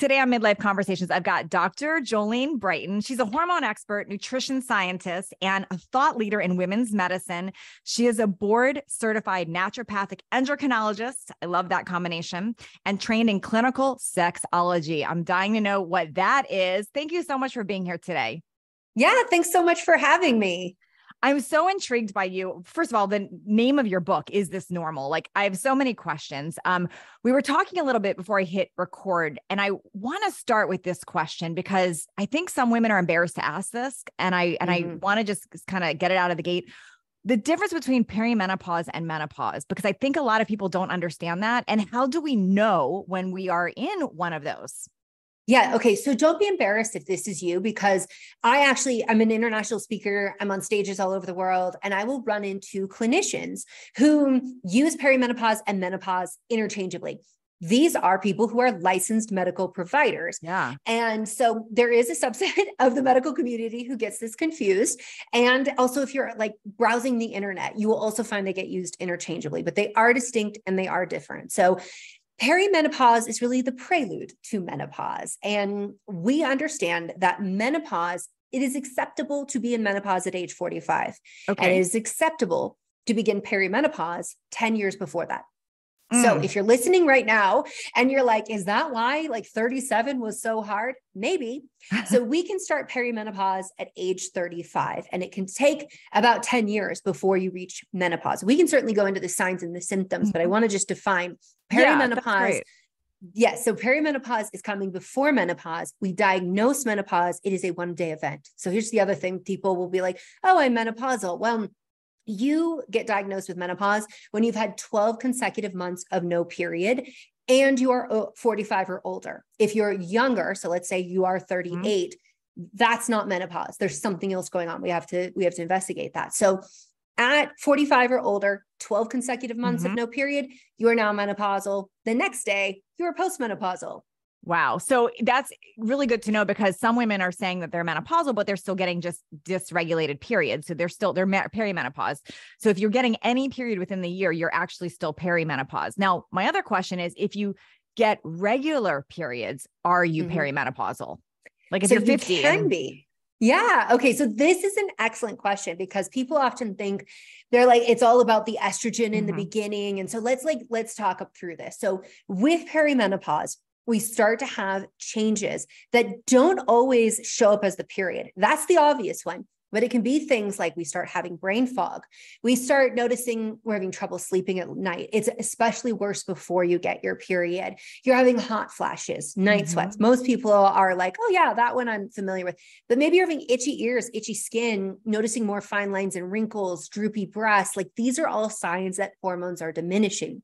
Today on Midlife Conversations, I've got Dr. Jolene Brighten. She's a hormone expert, nutrition scientist, and a thought leader in women's medicine. She is a board-certified naturopathic endocrinologist. I love that combination. And trained in clinical sexology. I'm dying to know what that is. Thank you so much for being here today. Yeah, thanks so much for having me. I'm so intrigued by you. First of all, the name of your book, Is This Normal? Like, I have so many questions. We were talking a little bit before I hit record, and I want to start with this question because I think some women are embarrassed to ask this. And I want to just kind of get it out of the gate. The difference between perimenopause and menopause, because I think a lot of people don't understand that. And how do we know when we are in one of those? Yeah. Okay. So don't be embarrassed if this is you, because I'm an international speaker. I'm on stages all over the world, and I will run into clinicians who use perimenopause and menopause interchangeably. These are people who are licensed medical providers. Yeah. And so there is a subset of the medical community who gets this confused. And also, if you're like browsing the internet, you will also find they get used interchangeably, but they are distinct and they are different. So perimenopause is really the prelude to menopause. And we understand that menopause, it is acceptable to be in menopause at age 45. Okay. And it is acceptable to begin perimenopause 10 years before that. So if you're listening right now and you're like, is that why like 37 was so hard? Maybe. So we can start perimenopause at age 35, and it can take about 10 years before you reach menopause. We can certainly go into the signs and the symptoms, but I want to just define perimenopause. Yes. So perimenopause is coming before menopause. We diagnose menopause. It is a one-day event. So here's the other thing. People will be like, oh, I'm menopausal. Well, you get diagnosed with menopause when you've had 12 consecutive months of no period and you are 45 or older. If you're younger, so let's say you are 38, that's not menopause. There's something else going on. We have to investigate that. So at 45 or older, 12 consecutive months of no period, you are now menopausal. The next day, you are postmenopausal. Wow. So that's really good to know, because some women are saying that they're menopausal, but they're still getting just dysregulated periods. So they're perimenopause. So if you're getting any period within the year, you're actually still perimenopause. Now, my other question is, if you get regular periods, are you perimenopausal? Like if you're 50? You can be. Yeah. Okay. So this is an excellent question, because people often think they're like, it's all about the estrogen in the beginning. And so let's talk up through this. So with perimenopause, we start to have changes that don't always show up as the period. That's the obvious one, but it can be things like we start having brain fog. We start noticing we're having trouble sleeping at night. It's especially worse before you get your period. You're having hot flashes, night sweats. Most people are like, oh yeah, that one I'm familiar with, but maybe you're having itchy ears, itchy skin, noticing more fine lines and wrinkles, droopy breasts. Like these are all signs that hormones are diminishing.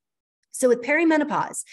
So with perimenopause,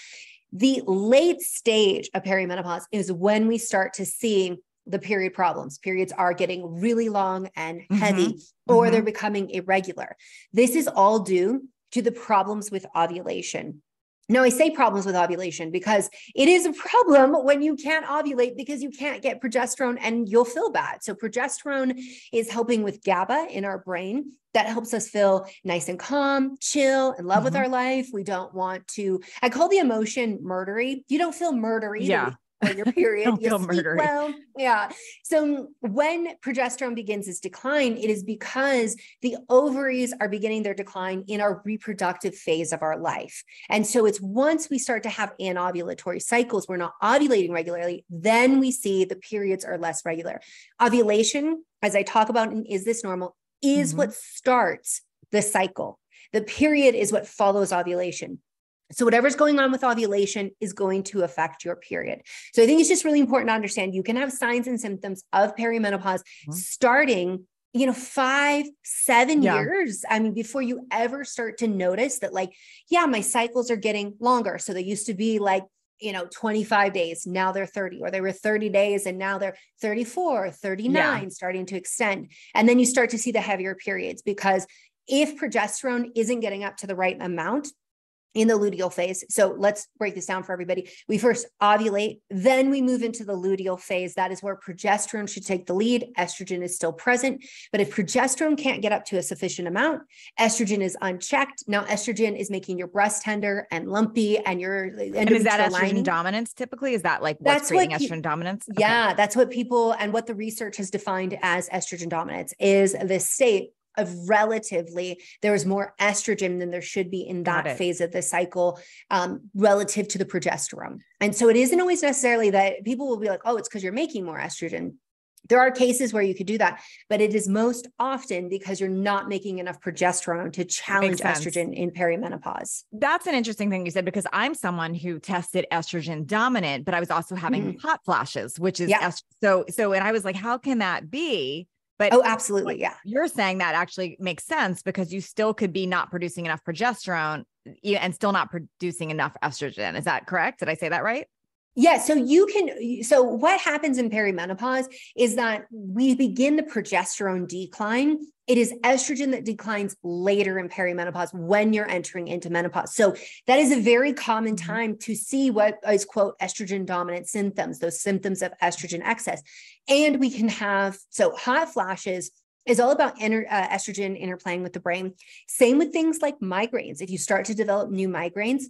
the late stage of perimenopause is when we start to see the period problems. Periods are getting really long and heavy, or they're becoming irregular. This is all due to the problems with ovulation. Now, I say problems with ovulation because it is a problem when you can't ovulate because you can't get progesterone and you'll feel bad. So progesterone is helping with GABA in our brain. That helps us feel nice and calm, chill, in love with our life. We don't want to, I call the emotion murdery. You don't feel murdery. Yeah. Or your period, you feel murdery. Well, yeah. So when progesterone begins its decline, it is because the ovaries are beginning their decline in our reproductive phase of our life. And so it's once we start to have anovulatory cycles, we're not ovulating regularly, then we see the periods are less regular. Ovulation, as I talk about in Is This Normal, is what starts the cycle. The period is what follows ovulation. So whatever's going on with ovulation is going to affect your period. So I think it's just really important to understand you can have signs and symptoms of perimenopause starting, 5, 7 years. I mean, before you ever start to notice that my cycles are getting longer. So they used to be 25 days. Now they're 30, or they were 30 days and now they're 34, 39, starting to extend. And then you start to see the heavier periods, because if progesterone isn't getting up to the right amount, in the luteal phase. So let's break this down for everybody. We first ovulate, then we move into the luteal phase. That is where progesterone should take the lead. Estrogen is still present, but if progesterone can't get up to a sufficient amount, estrogen is unchecked. Now estrogen is making your breast tender and lumpy, and your endometrial And is that estrogen lining. dominance typically? Is that like what's creating estrogen dominance? Yeah, that's what people, and what the research has defined as estrogen dominance is this state of relatively, there is more estrogen than there should be in that phase of the cycle, relative to the progesterone. And so it isn't always necessarily that people will be like, oh, it's because you're making more estrogen. There are cases where you could do that, but it is most often because you're not making enough progesterone to challenge estrogen in perimenopause. That's an interesting thing you said, because I'm someone who tested estrogen dominant, but I was also having hot flashes, which is so, and I was like, how can that be? But oh, absolutely. Yeah. You're saying that actually makes sense, because you still could be not producing enough progesterone and still not producing enough estrogen. Is that correct? Did I say that right? Yeah. So what happens in perimenopause is that we begin the progesterone decline. It is estrogen that declines later in perimenopause when you're entering into menopause. So that is a very common time to see what is, quote, estrogen dominant symptoms, those symptoms of estrogen excess. And we can have, so hot flashes is all about estrogen interplaying with the brain. Same with things like migraines. If you start to develop new migraines,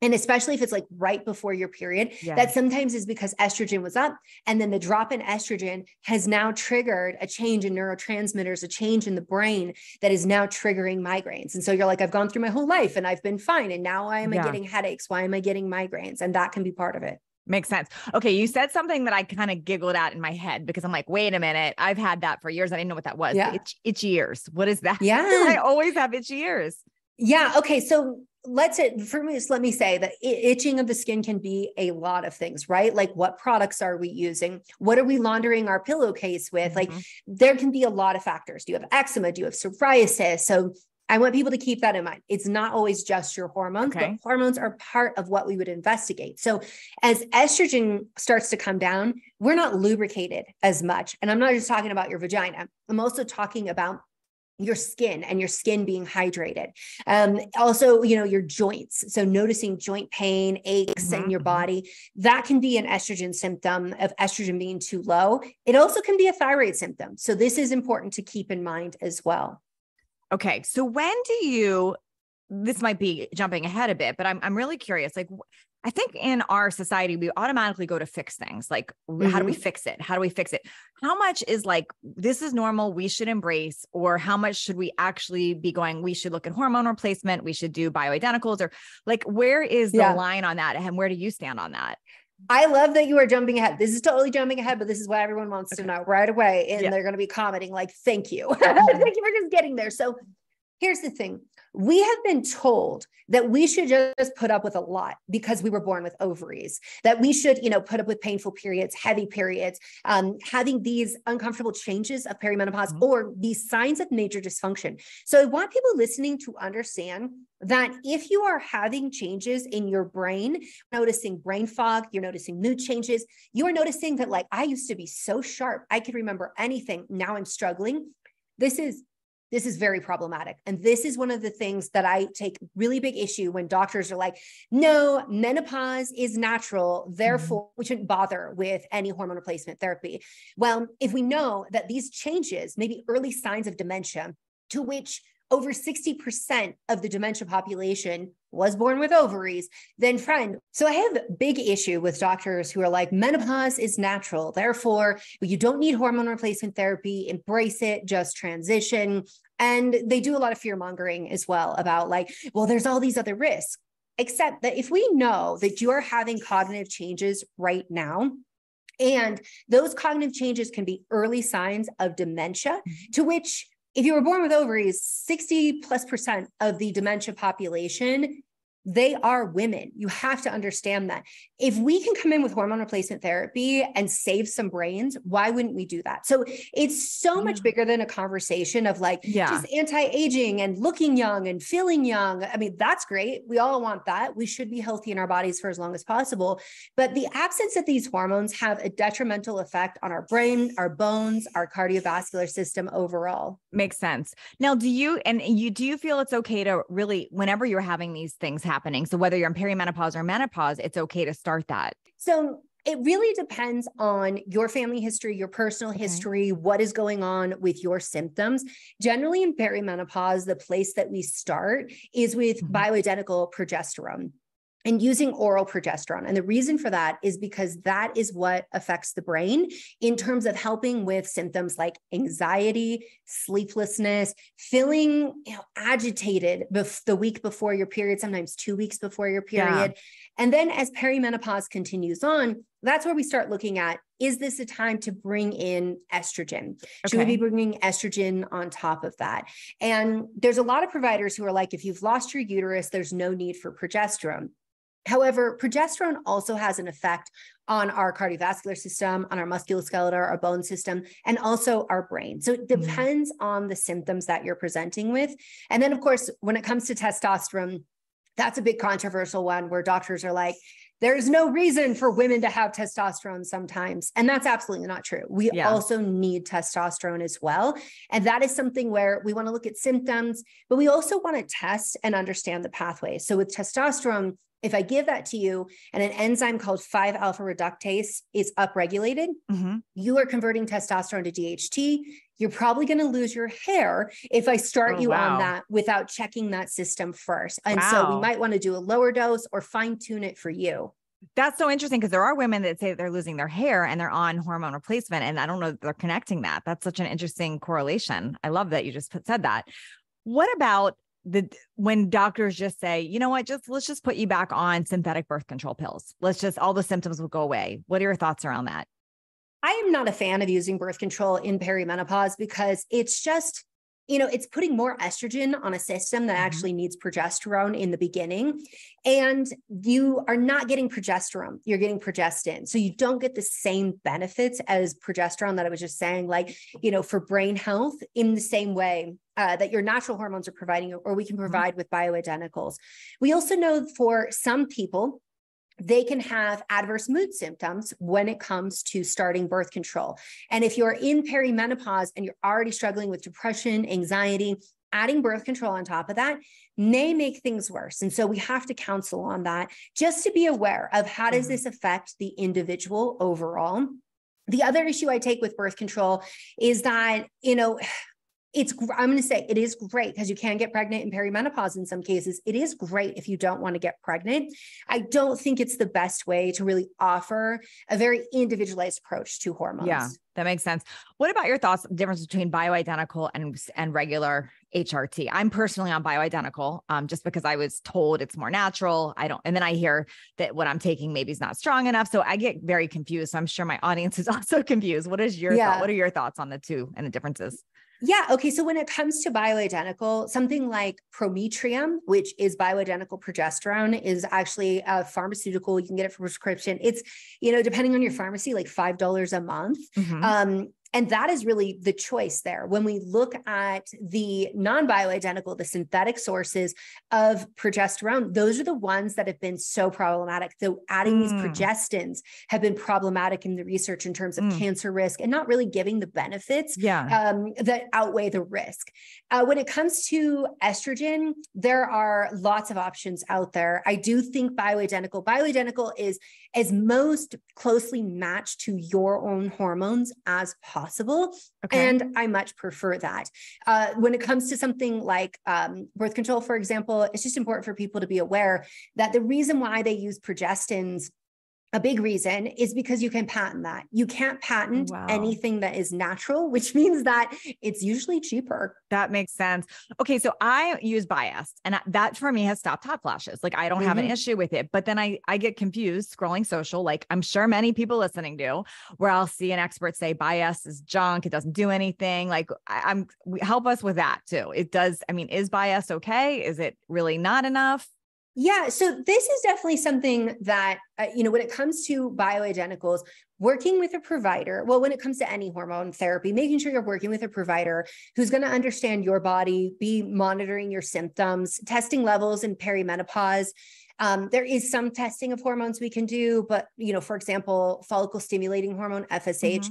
and especially if it's like right before your period, that sometimes is because estrogen was up, and then the drop in estrogen has now triggered a change in neurotransmitters, a change in the brain that is now triggering migraines. And so you're like, I've gone through my whole life and I've been fine, and now why am I getting headaches? Why am I getting migraines? And that can be part of it. Makes sense. Okay. You said something that I kind of giggled at in my head, because I'm like, wait a minute, I've had that for years. I didn't know what that was. Itchy ears. What is that? Yeah. I always have itchy ears. Yeah. Okay. So let me say that itching of the skin can be a lot of things, right? Like, what products are we using? What are we laundering our pillowcase with? Like, there can be a lot of factors. Do you have eczema? Do you have psoriasis? So I want people to keep that in mind. It's not always just your hormones, but hormones are part of what we would investigate. So as estrogen starts to come down, we're not lubricated as much. And I'm not just talking about your vagina. I'm also talking about your skin, and your skin being hydrated. Also, your joints. So noticing joint pain, aches in your body, that can be an estrogen symptom of estrogen being too low. It also can be a thyroid symptom. So this is important to keep in mind as well. Okay. So this might be jumping ahead a bit, but I'm really curious. Like, I think in our society, we automatically go to fix things. Like, how do we fix it? How do we fix it? How much is like, this is normal, we should embrace, or how much should we actually be going, we should look at hormone replacement, we should do bioidenticals, or like, where is the line on that? And where do you stand on that? I love that you are jumping ahead. This is totally jumping ahead, but this is what everyone wants to know right away. And they're going to be commenting like, thank you. Thank you for just getting there. So here's the thing. We have been told that we should just put up with a lot because we were born with ovaries, that we should, put up with painful periods, heavy periods, having these uncomfortable changes of perimenopause or these signs of major dysfunction. So I want people listening to understand that if you are having changes in your brain, noticing brain fog, you're noticing mood changes, you are noticing that, like, I used to be so sharp, I could remember anything. Now I'm struggling. This is very problematic. And this is one of the things that I take really big issue when doctors are like, no, menopause is natural, therefore we shouldn't bother with any hormone replacement therapy. Well, if we know that these changes may be early signs of dementia, to which over 60% of the dementia population was born with ovaries, then friend. So I have a big issue with doctors who are like, menopause is natural, therefore you don't need hormone replacement therapy, embrace it, just transition. And they do a lot of fear mongering as well about like, well, there's all these other risks, except that if we know that you are having cognitive changes right now, and those cognitive changes can be early signs of dementia, to which if you were born with ovaries, 60+% of the dementia population, they are women. You have to understand that. If we can come in with hormone replacement therapy and save some brains, why wouldn't we do that? So it's so much bigger than a conversation of like just anti-aging and looking young and feeling young. I mean, that's great. We all want that. We should be healthy in our bodies for as long as possible. But the absence of these hormones have a detrimental effect on our brain, our bones, our cardiovascular system overall. Makes sense. Now, do you feel it's okay to really, whenever you're having these things happen, happening. So whether you're in perimenopause or menopause, it's okay to start that. So it really depends on your family history, your personal history, what is going on with your symptoms. Generally in perimenopause, the place that we start is with bioidentical progesterone and using oral progesterone. And the reason for that is because that is what affects the brain in terms of helping with symptoms like anxiety, sleeplessness, feeling agitated the week before your period, sometimes 2 weeks before your period. And then as perimenopause continues on, that's where we start looking at, is this a time to bring in estrogen? Should we be bringing estrogen on top of that? And there's a lot of providers who are like, if you've lost your uterus, there's no need for progesterone. However, progesterone also has an effect on our cardiovascular system, on our musculoskeletal, our bone system, and also our brain. So it depends on the symptoms that you're presenting with. And then, of course, when it comes to testosterone, that's a big controversial one where doctors are like, there's no reason for women to have testosterone sometimes. And that's absolutely not true. We also need testosterone as well. And that is something where we want to look at symptoms, but we also want to test and understand the pathway. So with testosterone, if I give that to you and an enzyme called 5-alpha reductase is upregulated, you are converting testosterone to DHT. You're probably going to lose your hair if I start you on that without checking that system first. And so we might want to do a lower dose or fine tune it for you. That's so interesting because there are women that say that they're losing their hair and they're on hormone replacement. And I don't know that they're connecting that. That's such an interesting correlation. I love that you just said that. What about when doctors just say, you know what, let's just put you back on synthetic birth control pills. All the symptoms will go away. What are your thoughts around that? I am not a fan of using birth control in perimenopause because it's just, it's putting more estrogen on a system that actually needs progesterone in the beginning. And you are not getting progesterone, you're getting progestin. So you don't get the same benefits as progesterone that I was just saying, like, for brain health in the same way that your natural hormones are providing, or we can provide with bioidenticals. We also know for some people, they can have adverse mood symptoms when it comes to starting birth control. And if you're in perimenopause and you're already struggling with depression, anxiety, adding birth control on top of that may make things worse. And so we have to counsel on that just to be aware of how does this affect the individual overall. The other issue I take with birth control is that, I'm going to say it is great because you can get pregnant in perimenopause in some cases. It is great if you don't want to get pregnant. I don't think it's the best way to really offer a very individualized approach to hormones. Yeah, that makes sense. What about your thoughts, difference between bioidentical and regular HRT? I'm personally on bioidentical just because I was told it's more natural. And then I hear that what I'm taking maybe is not strong enough. So I get very confused. So I'm sure my audience is also confused. What is your thought? What are your thoughts on the two and the differences? Yeah. Okay. So when it comes to bioidentical, something like prometrium, which is bioidentical progesterone, is actually a pharmaceutical. You can get it for prescription. It's, depending on your pharmacy, like $5 a month. And that is really the choice there. When we look at the non-bioidentical, the synthetic sources of progesterone, those are the ones that have been so problematic. So adding these progestins have been problematic in the research in terms of cancer risk and not really giving the benefits that outweigh the risk. When it comes to estrogen, there are lots of options out there. I do think bioidentical is as most closely matched to your own hormones as possible. And I much prefer that. When it comes to something like birth control, for example, it's just important for people to be aware that the reason why they use progestins, a big reason, is because you can patent that. You can't patent anything that is natural, which means that it's usually cheaper. That makes sense. Okay. So I use Bias and that for me has stopped hot flashes. Like I don't have an issue with it, but then I get confused scrolling social, like I'm sure many people listening do, where I'll see an expert say Bias is junk. It doesn't do anything. Like help us with that too. It does. I mean, is Bias okay? Is it really not enough? Yeah. So this is definitely something that, when it comes to bioidenticals, working with a provider, when it comes to any hormone therapy, making sure you're working with a provider who's going to understand your body, be monitoring your symptoms, testing levels in perimenopause. There is some testing of hormones we can do, but, for example, follicle stimulating hormone, FSH,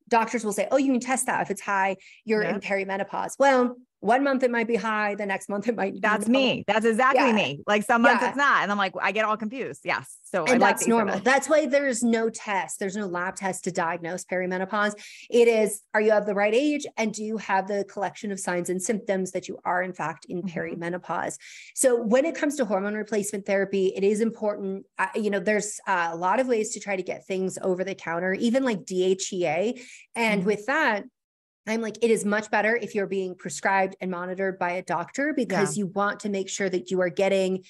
doctors will say, oh, you can test that if it's high, you're in perimenopause. Well, 1 month it might be high, the next month it might be That's normal. me. That's exactly me. Like some months it's not. And I'm like, I get all confused. Yes. So And I like that's normal. That's why there's no test. There's no lab test to diagnose perimenopause. It is, are you of the right age? And do you have the collection of signs and symptoms that you are in fact in perimenopause? So when it comes to hormone replacement therapy, it is important. There's a lot of ways to try to get things over the counter, even like DHEA. And with that, I'm like, it is much better if you're being prescribed and monitored by a doctor, because you want to make sure that you are getting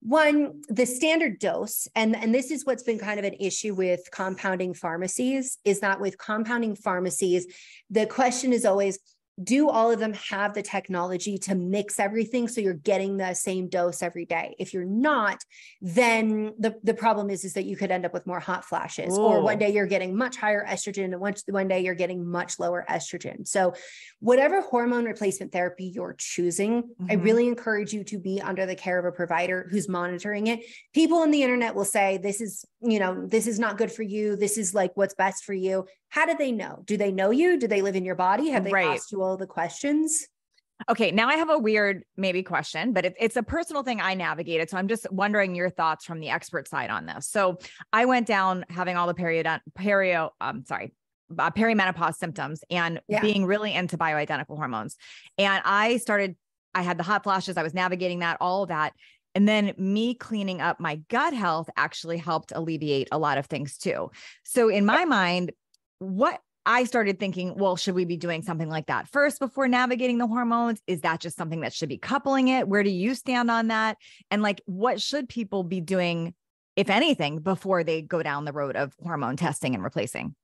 the standard dose. And this is what's been kind of an issue with compounding pharmacies, is that with compounding pharmacies, the question is always, do all of them have the technology to mix everything so you're getting the same dose every day? If you're not, then the problem is that you could end up with more hot flashes. Ooh. Or one day you're getting much higher estrogen and one day you're getting much lower estrogen. So whatever hormone replacement therapy you're choosing, I really encourage you to be under the care of a provider who's monitoring it. People on the internet will say, this is not good for you. This is like what's best for you. How do they know? Do they know you? Do they live in your body? Have they asked you all the questions? Okay. Now I have a weird maybe question, but it's a personal thing I navigated. So I'm just wondering your thoughts from the expert side on this. So I went down having all the perimenopause symptoms and being really into bioidentical hormones. And I had the hot flashes. I was navigating that, all of that. And then me cleaning up my gut health actually helped alleviate a lot of things too. So in my mind, what I started thinking, well, should we be doing something like that first before navigating the hormones? Is that just something that should be coupling it? Where do you stand on that? And like, what should people be doing, if anything, before they go down the road of hormone testing and replacing?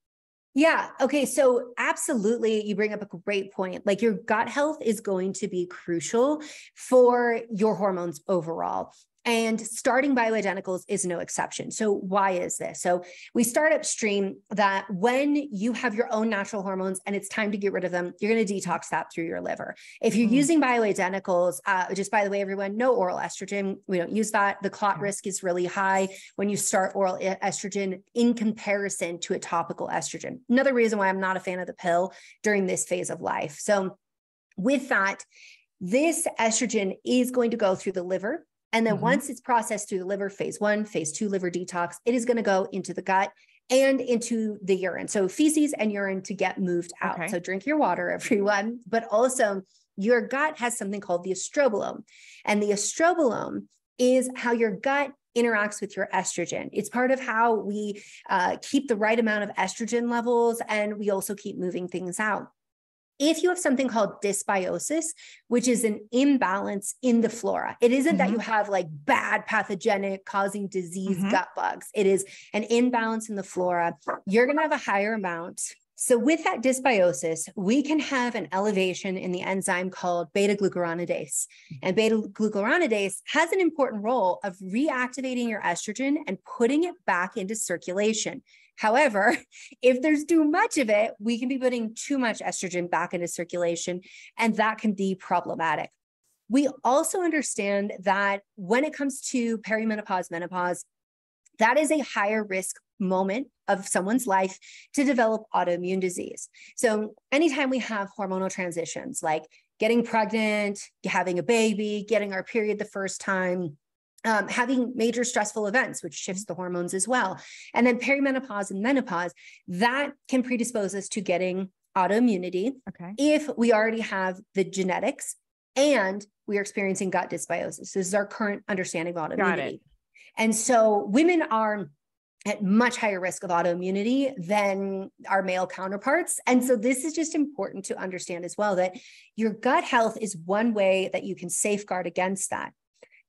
Yeah. Okay. So absolutely. You bring up a great point. Like your gut health is going to be crucial for your hormones overall. And starting bioidenticals is no exception. So why is this? So we start upstream that when you have your own natural hormones and it's time to get rid of them, you're going to detox that through your liver. If you're using bioidenticals, just by the way, everyone, no oral estrogen. We don't use that. The clot risk is really high when you start oral estrogen in comparison to a topical estrogen. Another reason why I'm not a fan of the pill during this phase of life. So with that, this estrogen is going to go through the liver. And then once it's processed through the liver, phase 1, phase 2 liver detox, it is going to go into the gut and into the urine. So feces and urine to get moved out. Okay. So drink your water, everyone. But also your gut has something called the estrobolome. And the estrobolome is how your gut interacts with your estrogen. It's part of how we keep the right amount of estrogen levels. And we also keep moving things out. If you have something called dysbiosis, which is an imbalance in the flora, it isn't that you have like bad pathogenic causing disease gut bugs. It is an imbalance in the flora. You're going to have a higher amount. So with that dysbiosis, we can have an elevation in the enzyme called beta-glucuronidase. And beta-glucuronidase has an important role of reactivating your estrogen and putting it back into circulation. However, if there's too much of it, we can be putting too much estrogen back into circulation, and that can be problematic. We also understand that when it comes to perimenopause, menopause, that is a higher risk moment of someone's life to develop autoimmune disease. So anytime we have hormonal transitions, like getting pregnant, having a baby, getting our period the first time, having major stressful events, which shifts the hormones as well. And then perimenopause and menopause, that can predispose us to getting autoimmunity if we already have the genetics and we are experiencing gut dysbiosis. This is our current understanding of autoimmunity. And so women are at much higher risk of autoimmunity than our male counterparts. And so this is just important to understand as well, that your gut health is one way that you can safeguard against that.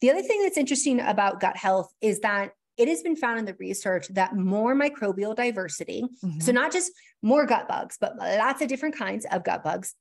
The other thing that's interesting about gut health is that it has been found in the research that more microbial diversity, so not just more gut bugs, but lots of different kinds of gut bugs,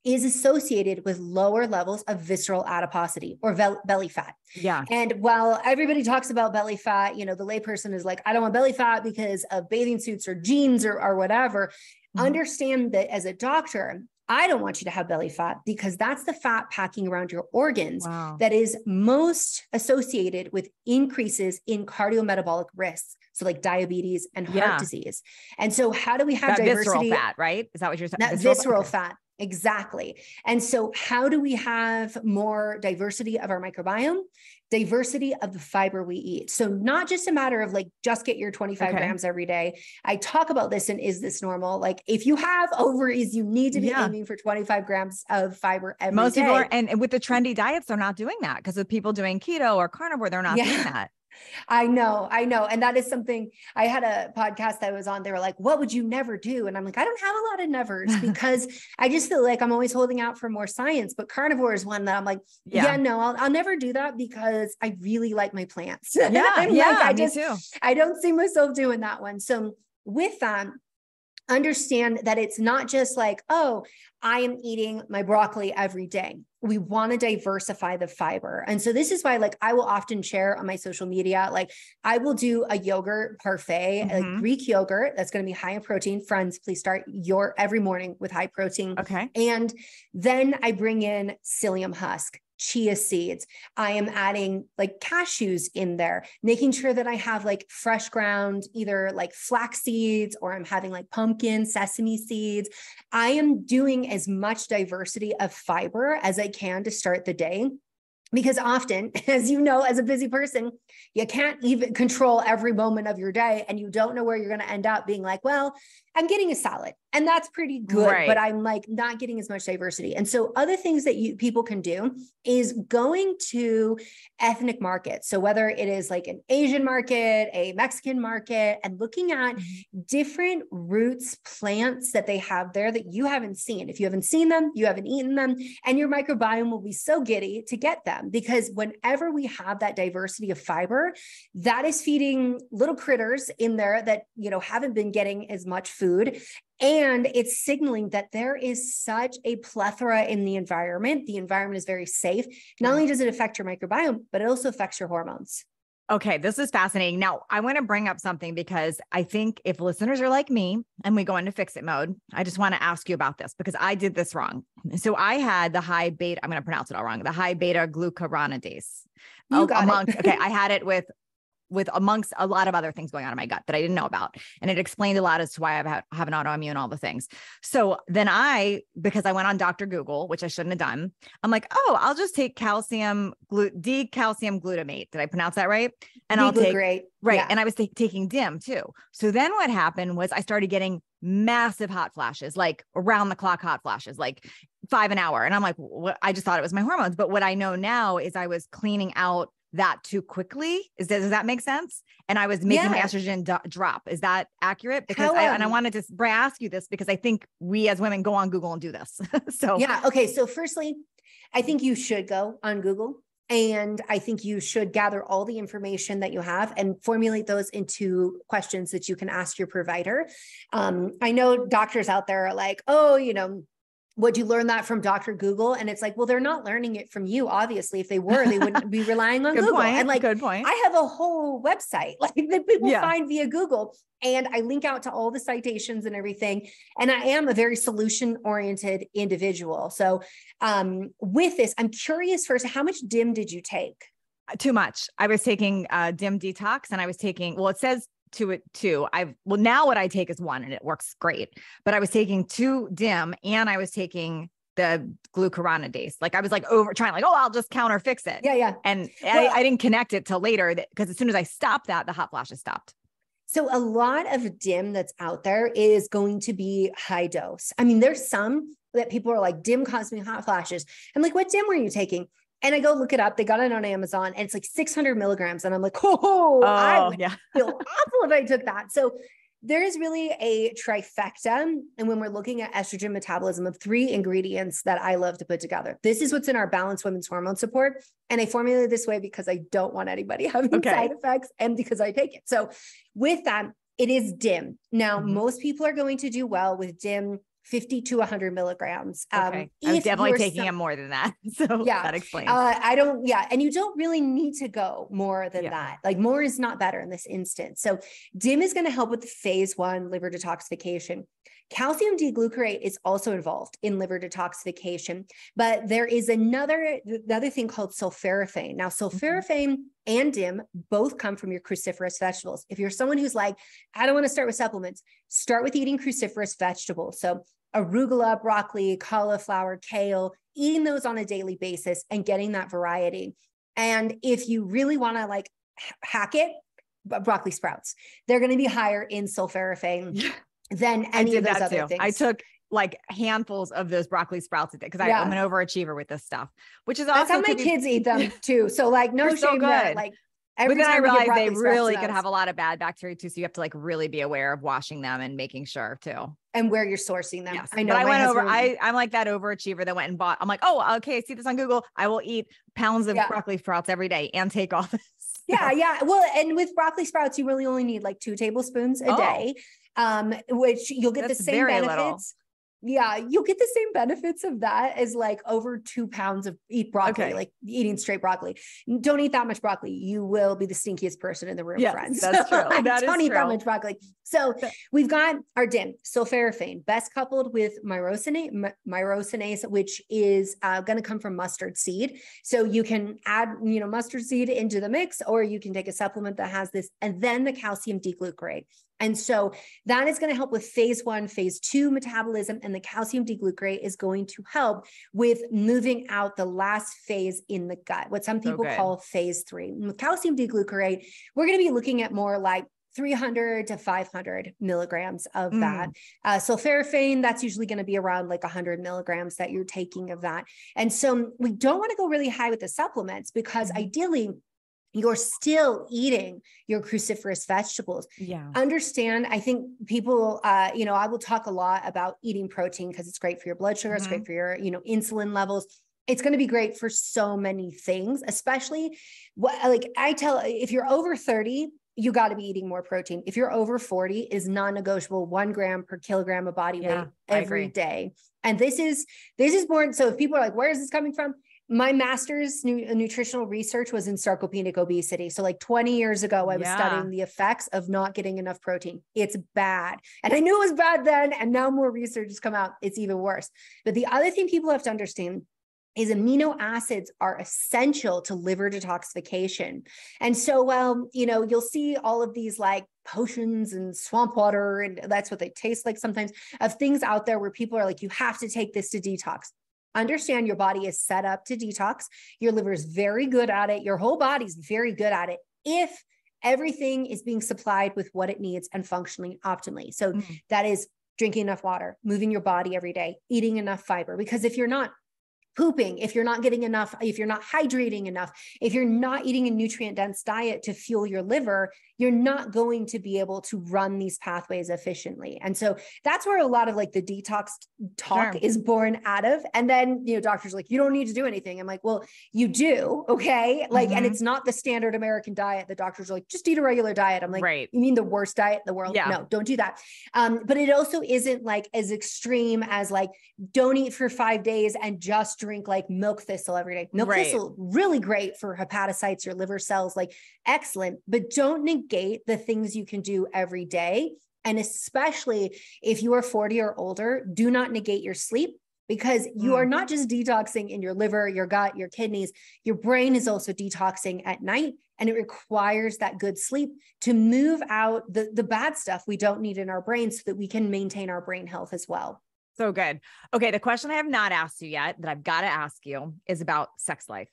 is associated with lower levels of visceral adiposity or belly fat. Yeah. And while everybody talks about belly fat, the layperson is like, I don't want belly fat because of bathing suits or jeans or whatever. Understand that as a doctor, I don't want you to have belly fat because that's the fat packing around your organs that is most associated with increases in cardiometabolic risks. So like diabetes and heart disease. And so how do we have that diversity? Visceral fat, right? Is that what you're saying? That visceral fat. Exactly. And so how do we have more diversity of our microbiome? Diversity of the fiber we eat. So not just a matter of like, just get your 25 grams every day. I talk about this in Is This Normal? Like if you have ovaries, you need to be aiming for 25 grams of fiber every day. Most people are, and with the trendy diets, they're not doing that because of people doing keto or carnivore, they're not doing that. I know. And that is something I had a podcast that I was on. They were like, what would you never do? And I'm like, I don't have a lot of nevers because I just feel like I'm always holding out for more science, but carnivore is one that I'm like, no, I'll never do that because I really like my plants. Me too. I don't see myself doing that one. So with that, understand that it's not just like, oh, I am eating my broccoli every day. We want to diversify the fiber. And so this is why, like, I will often share on my social media, like I will do a yogurt parfait, like Greek yogurt. That's going to be high in protein. Friends, please start your every morning with high protein. Okay. And then I bring in psyllium husk, chia seeds. I am adding like cashews in there, making sure that I have like fresh ground, either like flax seeds, or I'm having like pumpkin, sesame seeds. I am doing as much diversity of fiber as I can to start the day. Because often, as you know, as a busy person, you can't even control every moment of your day, and you don't know where you're going to end up being like, well, I'm getting a salad and that's pretty good, but I'm like not getting as much diversity. And so other things that people can do is going to ethnic markets. So whether it is like an Asian market, a Mexican market, and looking at different roots, plants that they have there that you haven't seen. If you haven't seen them, you haven't eaten them, and your microbiome will be so giddy to get them, because whenever we have that diversity of fiber, that is feeding little critters in there that, you know, haven't been getting as much food. And it's signaling that there is such a plethora in the environment. The environment is very safe. Not only does it affect your microbiome, but it also affects your hormones. Okay, this is fascinating. Now, I want to bring up something because I think if listeners are like me and we go into fix it mode, I just want to ask you about this because I did this wrong. So I had the high beta, I'm going to pronounce it all wrong, the high beta glucuronidase. Okay, I had it with amongst a lot of other things going on in my gut that I didn't know about. And it explained a lot as to why I have an autoimmune, all the things. So then because I went on Dr. Google, which I shouldn't have done, I'm like, oh, I'll just take decalcium glutamate. Did I pronounce that right? And I'll take, right. Yeah. And I was taking DIM too. So then what happened was I started getting massive hot flashes, like around the clock hot flashes, like 5 an hour. And I'm like, I just thought it was my hormones. But what I know now is I was cleaning out that too quickly. Does that make sense? And I was making my estrogen drop. Is that accurate? Because I wanted to ask you this because I think we as women go on Google and do this. Okay. So firstly, I think you should go on Google, and I think you should gather all the information that you have and formulate those into questions that you can ask your provider. I know doctors out there are like, oh, you know, would you learn that from Dr. Google? And it's like, well, they're not learning it from you. Obviously, if they were, they wouldn't be relying on Google. And like, good point. I have a whole website like that people find via Google, and I link out to all the citations and everything. And I am a very solution-oriented individual. So with this, I'm curious first, how much DIM did you take? Too much. I was taking DIM detox, and I was taking, well, it says two. Now what I take is 1 and it works great, but I was taking 2 DIM and I was taking the glucuronidase. Like I was like trying like, oh, I'll just counter fix it. Yeah. And I didn't connect it till later because as soon as I stopped that, the hot flashes stopped. So a lot of DIM that's out there is going to be high dose. I mean, there's some that people are like, DIM caused me hot flashes. I'm like, what DIM were you taking? And I go look it up. They got it on Amazon and it's like 600 milligrams. And I'm like, I would feel awful if I took that. So there is really a trifecta. And when we're looking at estrogen metabolism of 3 ingredients that I love to put together, this is what's in our Balanced Women's Hormone Support. And I formulated this way because I don't want anybody having side effects and because I take it. So with that, it is DIM. Now, most people are going to do well with DIM 50 to 100 milligrams. I was definitely taking it more than that. So that explains. And you don't really need to go more than that. Like more is not better in this instance. So DIM is going to help with the phase 1 liver detoxification. Calcium D-glucarate is also involved in liver detoxification, but there is another thing called sulforaphane. Now, sulforaphane and DIM both come from your cruciferous vegetables. If you're someone who's like, I don't want to start with supplements, start with eating cruciferous vegetables. So arugula, broccoli, cauliflower, kale, eating those on a daily basis and getting that variety. And if you really want to like hack it, broccoli sprouts, they're going to be higher in sulforaphane than any of those other things. I took like handfuls of those broccoli sprouts a day because I'm an overachiever with this stuff, which is awesome. That's how my kids eat them too. So like, no shame that like, but then I realized they really could have a lot of bad bacteria too. So you have to like really be aware of washing them and making sure too. And where you're sourcing them. Yes. I know. But I'm like that overachiever that went and bought, I'm like, oh, okay. I see this on Google. I will eat pounds of broccoli sprouts every day and take all this. Yeah. Yeah. Well, and with broccoli sprouts, you really only need like 2 tablespoons a day, which you'll get the same benefits. Little. Yeah, you'll get the same benefits of that as like over 2 pounds of broccoli, like eating straight broccoli. Don't eat that much broccoli. You will be the stinkiest person in the room, friends. That's true. Don't eat that much broccoli. So we've got our DIM, sulforaphane, best coupled with myrosinase, which is going to come from mustard seed. So you can add, mustard seed into the mix, or you can take a supplement that has this, and then the calcium D-glucarate. And so that is going to help with phase 1, phase 2 metabolism, and the calcium D-glucarate is going to help with moving out the last phase in the gut, what some people call phase 3. And with calcium D-glucarate, we're going to be looking at more like 300 to 500 milligrams of that. Sulforaphane, that's usually going to be around like 100 milligrams that you're taking of that. And so we don't want to go really high with the supplements because ideally, you're still eating your cruciferous vegetables. Yeah. Understand, I think people, I will talk a lot about eating protein because it's great for your blood sugar. It's great for your, insulin levels. It's going to be great for so many things, especially if you're over 30, you got to be eating more protein. If you're over 40, is non-negotiable 1 gram per kilogram of body weight every day. And this is born. So if people are like, where is this coming from? My master's nutritional research was in sarcopenic obesity. So like 20 years ago, I was studying the effects of not getting enough protein. It's bad. And I knew it was bad then. And now more research has come out. It's even worse. But the other thing people have to understand is amino acids are essential to liver detoxification. And so, you'll see all of these like potions and swamp water, and that's what they taste like sometimes, of things out there where people are like, you have to take this to detox. Understand your body is set up to detox. Your liver is very good at it. Your whole body's very good at it if everything is being supplied with what it needs and functioning optimally. So that is drinking enough water, moving your body every day, eating enough fiber. Because if you're not pooping, if you're not getting enough, if you're not hydrating enough, if you're not eating a nutrient-dense diet to fuel your liver, you're not going to be able to run these pathways efficiently. And so that's where a lot of like the detox talk is born out of. And then, doctors are like, you don't need to do anything. I'm like, well, you do. Okay. Like, and it's not the standard American diet. The doctors are like, just eat a regular diet. I'm like, you mean the worst diet in the world? No, don't do that. But it also isn't like as extreme as like, don't eat for 5 days and just drink like milk thistle every day. Milk thistle, really great for hepatocytes, your liver cells, like excellent, but don't negate the things you can do every day. And especially if you are 40 or older, do not negate your sleep, because you are not just detoxing in your liver, your gut, your kidneys, your brain is also detoxing at night. And it requires that good sleep to move out the bad stuff we don't need in our brain so that we can maintain our brain health as well. So good. Okay. The question I have not asked you yet that I've got to ask you is about sex life.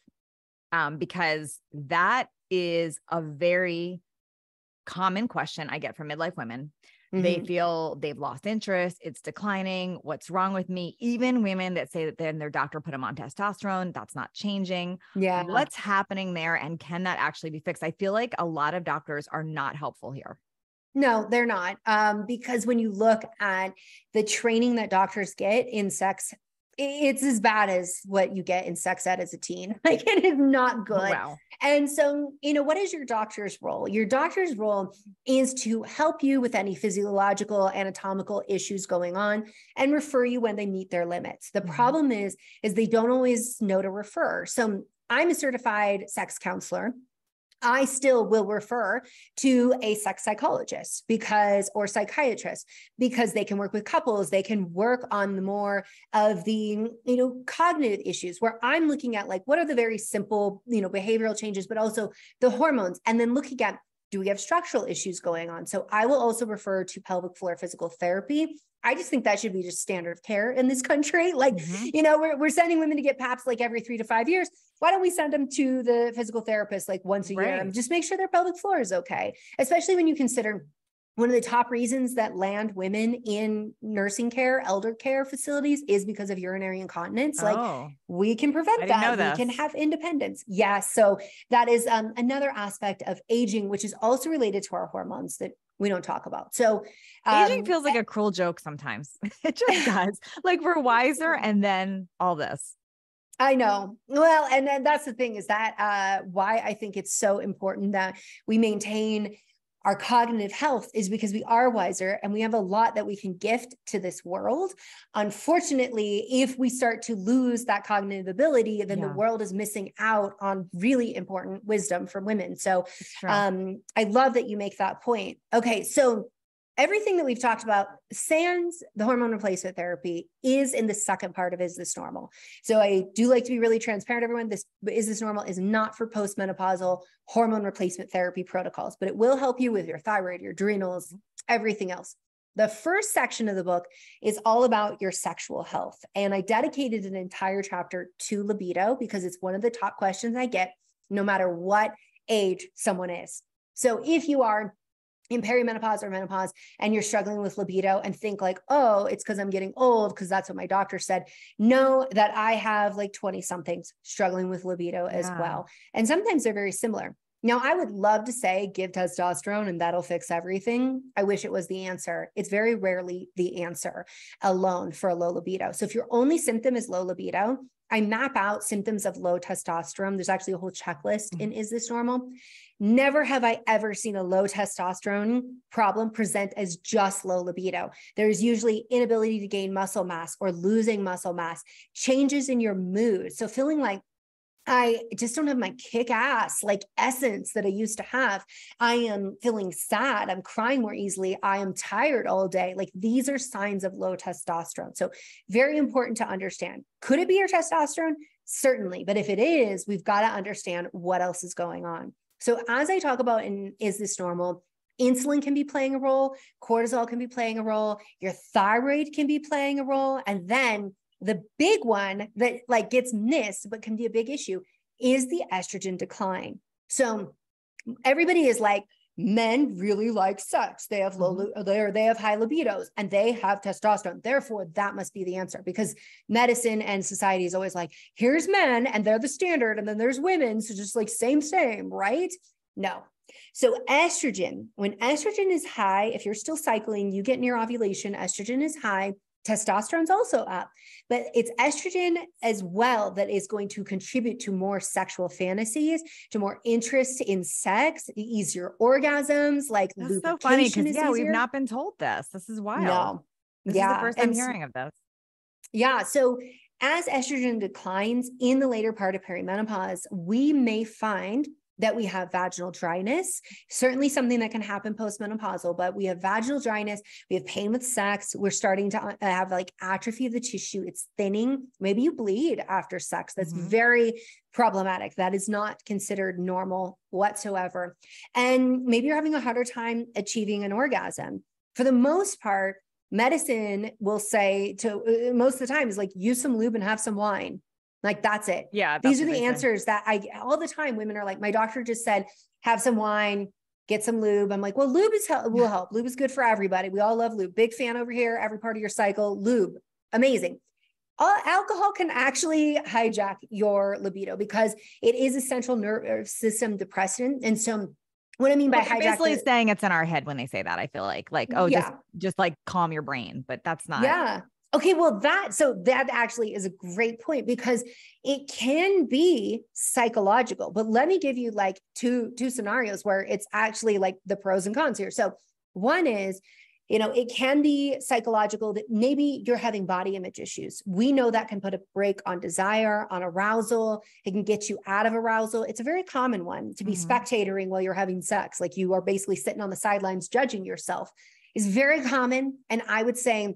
Because that is a very common question I get from midlife women. They feel they've lost interest. It's declining. What's wrong with me? Even women that say that then their doctor put them on testosterone. That's not changing. Yeah. What's happening there? And can that actually be fixed? I feel like a lot of doctors are not helpful here. No, they're not. Because when you look at the training that doctors get in sex, it's as bad as what you get in sex ed as a teen. Like, it is not good. Wow. And so, what is your doctor's role? Your doctor's role is to help you with any physiological, anatomical issues going on and refer you when they meet their limits. The problem is they don't always know to refer. So I'm a certified sex counselor. I still will refer to a sex psychologist or psychiatrist, because they can work with couples. They can work on the more of the, cognitive issues, where I'm looking at like, what are the very simple, behavioral changes, but also the hormones. And then looking at, Do we have structural issues going on? So I will also refer to pelvic floor physical therapy. I just think that should be just standard of care in this country. Like, we're sending women to get PAPs like every 3 to 5 years. Why don't we send them to the physical therapist like once a year and just make sure their pelvic floor is okay? Especially when you consider one of the top reasons that land women in nursing care, elder care facilities is because of urinary incontinence. Like we can prevent that. We can have independence. Yes. So that is another aspect of aging, which is also related to our hormones that we don't talk about. So aging feels like a cruel joke sometimes. It just does. Like we're wiser and then all this. I know. Well, and then that's the thing is that why I think it's so important that we maintain our cognitive health is because we are wiser and we have a lot that we can gift to this world. Unfortunately, if we start to lose that cognitive ability, then the world is missing out on really important wisdom from women. So I love that you make that point. Okay. So everything that we've talked about, sans the hormone replacement therapy, is in the second part of Is This Normal? So I do like to be really transparent, everyone. This Is This Normal is not for postmenopausal hormone replacement therapy protocols, but it will help you with your thyroid, your adrenals, everything else. The first section of the book is all about your sexual health. And I dedicated an entire chapter to libido because it's one of the top questions I get no matter what age someone is. So if you are in perimenopause or menopause and you're struggling with libido and think like, oh, it's because I'm getting old because that's what my doctor said. Know that I have like 20 somethings struggling with libido as well. And sometimes they're very similar. Now, I would love to say give testosterone and that'll fix everything. I wish it was the answer. It's very rarely the answer alone for a low libido. So if your only symptom is low libido, I map out symptoms of low testosterone. There's actually a whole checklist in Is This Normal? Never have I ever seen a low testosterone problem present as just low libido. There's usually inability to gain muscle mass or losing muscle mass, changes in your mood. So feeling like I just don't have my kick-ass like essence that I used to have. I am feeling sad. I'm crying more easily. I am tired all day. Like these are signs of low testosterone. So very important to understand. Could it be your testosterone? Certainly. But if it is, we've got to understand what else is going on. So as I talk about in Is This Normal? Insulin can be playing a role. Cortisol can be playing a role. Your thyroid can be playing a role. And then the big one that like gets missed, but can be a big issue is the estrogen decline. So everybody is like, men really like sex. They have they have high libidos and they have testosterone. Therefore, that must be the answer because medicine and society is always like, here's men and they're the standard. And then there's women. So just like same, right? No. So estrogen, when estrogen is high, if you're still cycling, you get near ovulation, estrogen is high. Testosterone's also up, but it's estrogen as well that is going to contribute to more sexual fantasies, to more interest in sex, easier orgasms, like that's lubrication so funny because is easier. we've not been told this. This is wild. No. This is the first I'm hearing of this. Yeah. So as estrogen declines in the later part of perimenopause, we may find that we have vaginal dryness, certainly something that can happen postmenopausal, but we have vaginal dryness, we have pain with sex, we're starting to have like atrophy of the tissue, it's thinning, maybe you bleed after sex. That's very problematic. That is not considered normal whatsoever. And maybe you're having a harder time achieving an orgasm. For the most part, medicine will say to most of the time is like, use some lube and have some wine. Like, that's it. Yeah. These are the answers that I get all the time. Women are like, my doctor just said, have some wine, get some lube. I'm like, well, lube will help. Lube is good for everybody. We all love lube. Big fan over here. Every part of your cycle, lube. Amazing. Alcohol can actually hijack your libido because it is a central nervous system depressant. And so what I mean by hijack, basically saying it's in our head when they say that, I feel like, oh, just like calm your brain, but that's not. Yeah. Okay, well, that actually is a great point because it can be psychological, but let me give you like two scenarios where it's actually like the pros and cons here. So one is, it can be psychological that maybe you're having body image issues. We know that can put a brake on desire, on arousal. It can get you out of arousal. It's a very common one to be spectatoring while you're having sex. Like you are basically sitting on the sidelines judging yourself is very common. And I would say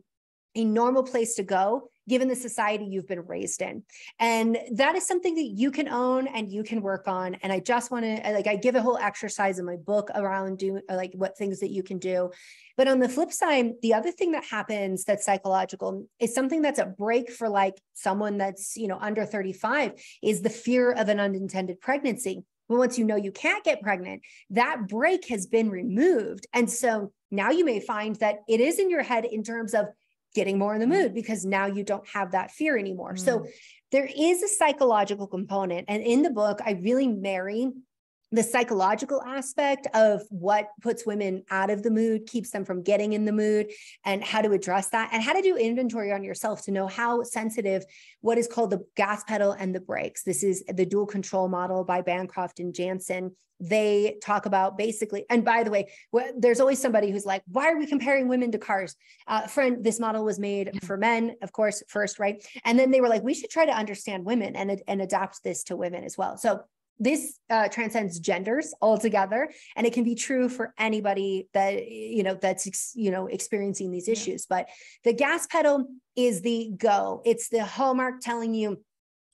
a normal place to go, given the society you've been raised in. And that is something that you can own and you can work on. And I just want to, like, I give a whole exercise in my book around doing like what things that you can do. But on the flip side, the other thing that happens that's psychological is something that's a break for like someone that's, you know, under 35 is the fear of an unintended pregnancy. But once you know you can't get pregnant, that break has been removed. And so now you may find that it is in your head in terms of getting more in the mood because now you don't have that fear anymore. So there is a psychological component. And in the book, I really marry the psychological aspect of what puts women out of the mood, keeps them from getting in the mood, and how to address that, and how to do inventory on yourself to know how sensitive what is called the gas pedal and the brakes. This is the dual control model by Bancroft and Jansen. They talk about basically, and by the way, there's always somebody who's like, why are we comparing women to cars? Friend, this model was made for men, of course, first, right? And then they were like, we should try to understand women and adapt this to women as well. So this transcends genders altogether, and it can be true for anybody that, you know, that's, you know, experiencing these issues. But the gas pedal is the go. It's the hallmark telling you,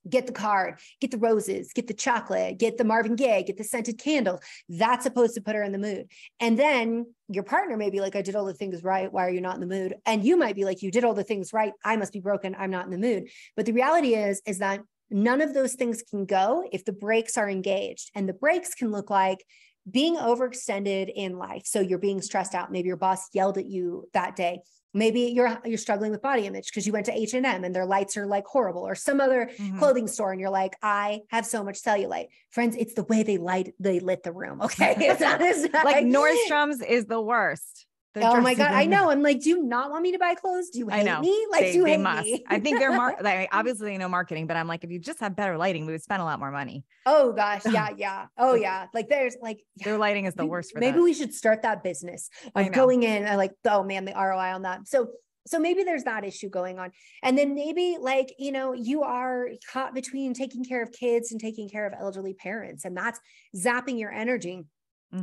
get the card, get the roses, get the chocolate, get the Marvin Gaye, get the scented candles. That's supposed to put her in the mood. And then your partner may be like, I did all the things right. Why are you not in the mood? And you might be like, you did all the things right. I must be broken. I'm not in the mood. But the reality is that none of those things can go if the brakes are engaged. And the brakes can look like being overextended in life. So you're being stressed out. Maybe your boss yelled at you that day. Maybe you're struggling with body image because you went to H&M and their lights are like horrible, or some other clothing store and you're like, I have so much cellulite. Friends, it's the way they lit the room. Okay. It's not like Nordstrom's is the worst. Oh my God. I know. I'm like, do you not want me to buy clothes? Do you hate me? Like, do you hate me? I think they're like, obviously they know marketing, but I'm like, if you just have better lighting, we would spend a lot more money. Oh gosh. Yeah. Yeah. Oh yeah. Like there's like, their lighting is the worst for maybe that. we should start that business of going in and like, oh man, the ROI on that. So maybe there's that issue going on. And then maybe like, you know, you are caught between taking care of kids and taking care of elderly parents, and that's zapping your energy.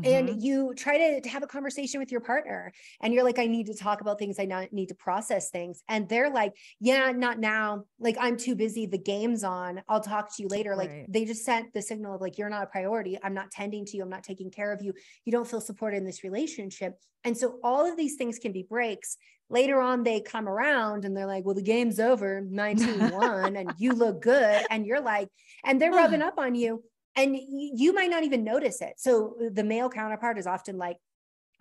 And you try to have a conversation with your partner and you're like, I need to talk about things. I need to process things. And they're like, yeah, not now. Like, I'm too busy. The game's on. I'll talk to you later. Like they just sent the signal of like, you're not a priority. I'm not tending to you. I'm not taking care of you. You don't feel supported in this relationship. And so all of these things can be breaks. Later on, they come around and they're like, well, the game's over 19-1 and you look good. And you're like, and they're rubbing up on you. And you might not even notice it. So the male counterpart is often like,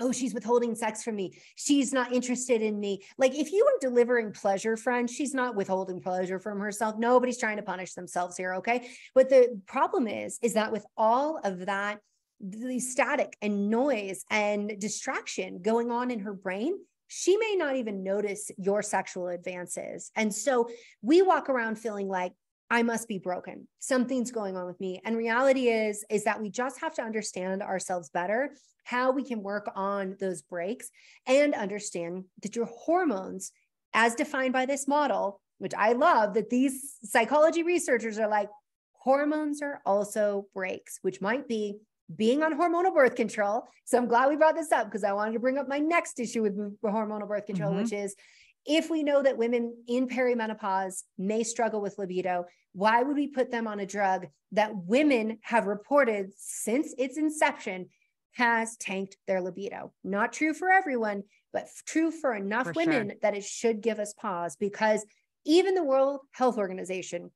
oh, she's withholding sex from me. She's not interested in me. Like if you are delivering pleasure, friend, she's not withholding pleasure from herself. Nobody's trying to punish themselves here. Okay. But the problem is that with all of that, the static and noise and distraction going on in her brain, she may not even notice your sexual advances. And so we walk around feeling like, I must be broken. Something's going on with me. And reality is that we just have to understand ourselves better, how we can work on those breaks, and understand that your hormones, as defined by this model, which I love that these psychology researchers are like, hormones are also breaks, which might be being on hormonal birth control. So I'm glad we brought this up because I wanted to bring up my next issue with hormonal birth control, which is, if we know that women in perimenopause may struggle with libido, why would we put them on a drug that women have reported since its inception has tanked their libido? Not true for everyone, but true for enough women that it should give us pause, because even the World Health Organization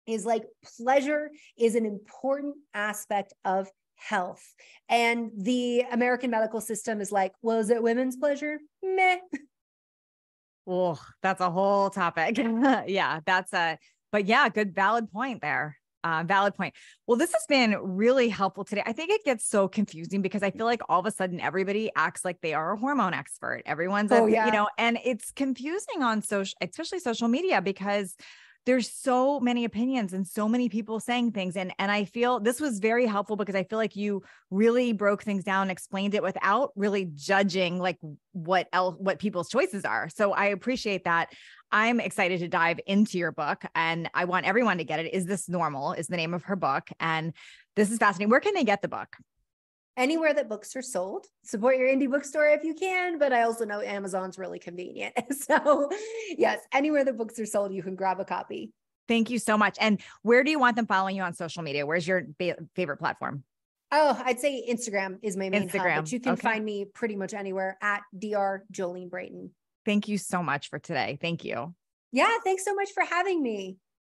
is like, pleasure is an important aspect of health. And the American medical system is like, well, is it women's pleasure? Meh. Oh, that's a whole topic. Yeah, but yeah, good, valid point there. Valid point. Well, this has been really helpful today. I think it gets so confusing because I feel like all of a sudden everybody acts like they are a hormone expert. Everyone's, you know, and it's confusing on especially social media, because there's so many opinions and so many people saying things. And I feel this was very helpful because I feel like you really broke things down, explained it without really judging like what people's choices are. So I appreciate that. I'm excited to dive into your book and I want everyone to get it. Is This Normal is the name of her book. And this is fascinating. Where can they get the book? Anywhere that books are sold. Support your indie bookstore if you can, but I also know Amazon's really convenient. So yes, anywhere that books are sold, you can grab a copy. Thank you so much. And where do you want them following you on social media? Where's your favorite platform? Oh, I'd say Instagram is my main hub, Instagram. but you can find me pretty much anywhere at Dr. Jolene Brighten. Thank you so much for today. Thank you. Yeah, thanks so much for having me.